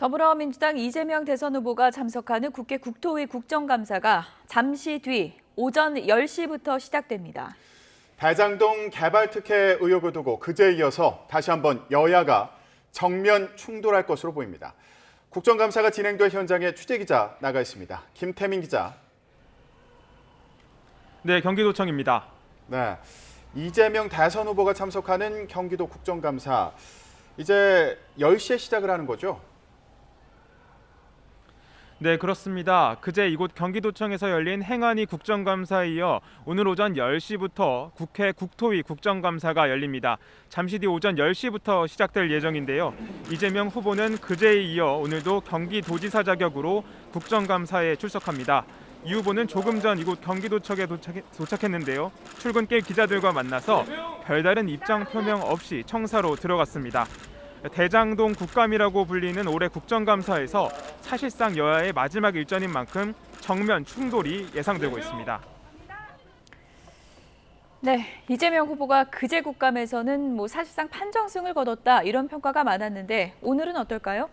더불어민주당 이재명 대선 후보가 참석하는 국회 국토위 국정감사가 잠시 뒤 오전 10시부터 시작됩니다. 대장동 개발 특혜 의혹을 두고 그제에 이어서 다시 한번 여야가 정면 충돌할 것으로 보입니다. 국정감사가 진행될 현장에 취재기자 나가 있습니다. 김태민 기자. 네, 경기도청입니다. 네, 이재명 대선 후보가 참석하는 경기도 국정감사 이제 10시에 시작을 하는 거죠? 네, 그렇습니다. 그제 이곳 경기도청에서 열린 행안위 국정감사에 이어 오늘 오전 10시부터 국회 국토위 국정감사가 열립니다. 잠시 뒤 오전 10시부터 시작될 예정인데요. 이재명 후보는 그제에 이어 오늘도 경기도지사 자격으로 국정감사에 출석합니다. 이 후보는 조금 전 이곳 경기도청에 도착했는데요. 출근길 기자들과 만나서 별다른 입장 표명 없이 청사로 들어갔습니다. 대장동 국감이라고 불리는 올해 국정감사에서 사실상 여야의 마지막 일전인 만큼 정면 충돌이 예상되고 있습니다. 네, 이재명 후보가 그제 국감에서는 사실상 판정승을 거뒀다 이런 평가가 많았는데 오늘은 어떨까요?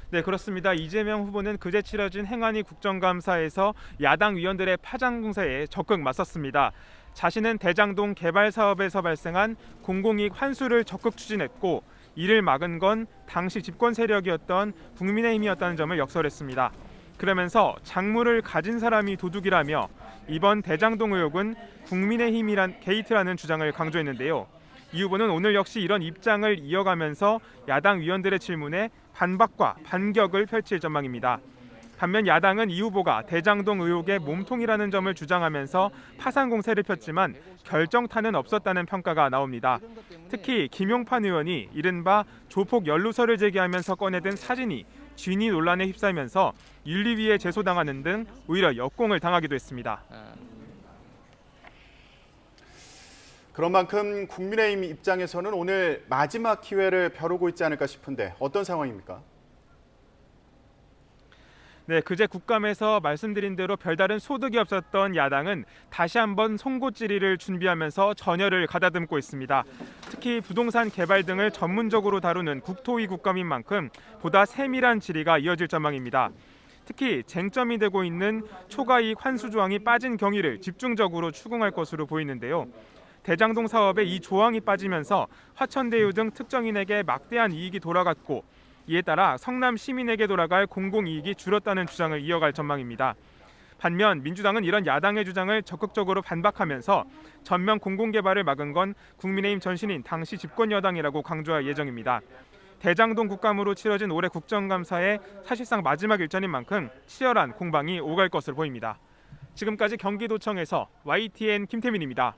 네, 그렇습니다. 이재명 후보는 그제 치러진 행안위 국정감사에서 야당 위원들의 파장 공세에 적극 맞섰습니다. 자신은 대장동 개발 사업에서 발생한 공공이익 환수를 적극 추진했고 이를 막은 건 당시 집권 세력이었던 국민의힘이었다는 점을 역설했습니다. 그러면서 작물을 가진 사람이 도둑이라며 이번 대장동 의혹은 국민의힘이란 게이트라는 주장을 강조했는데요. 이 후보는 오늘 역시 이런 입장을 이어가면서 야당 위원들의 질문에 반박과 반격을 펼칠 전망입니다. 반면 야당은 이 후보가 대장동 의혹의 몸통이라는 점을 주장하면서 파상 공세를 폈지만 결정타는 없었다는 평가가 나옵니다. 특히 김용판 의원이 이른바 조폭 연루설을 제기하면서 꺼내든 사진이 쥐니 논란에 휩싸이면서 윤리위에 제소당하는 등 오히려 역공을 당하기도 했습니다. 그런 만큼 국민의힘 입장에서는 오늘 마지막 기회를 벼르고 있지 않을까 싶은데 어떤 상황입니까? 네, 그제 국감에서 말씀드린 대로 별다른 소득이 없었던 야당은 다시 한번 송곳질이를 준비하면서 전열을 가다듬고 있습니다. 특히 부동산 개발 등을 전문적으로 다루는 국토위 국감인 만큼 보다 세밀한 질의가 이어질 전망입니다. 특히 쟁점이 되고 있는 초과이익 환수 조항이 빠진 경위를 집중적으로 추궁할 것으로 보이는데요. 대장동 사업에 이 조항이 빠지면서 화천대유 등 특정인에게 막대한 이익이 돌아갔고 이에 따라 성남 시민에게 돌아갈 공공이익이 줄었다는 주장을 이어갈 전망입니다. 반면 민주당은 이런 야당의 주장을 적극적으로 반박하면서 전면 공공개발을 막은 건 국민의힘 전신인 당시 집권 여당이라고 강조할 예정입니다. 대장동 국감으로 치러진 올해 국정감사의 사실상 마지막 일전인 만큼 치열한 공방이 오갈 것으로 보입니다. 지금까지 경기도청에서 YTN 김태민입니다.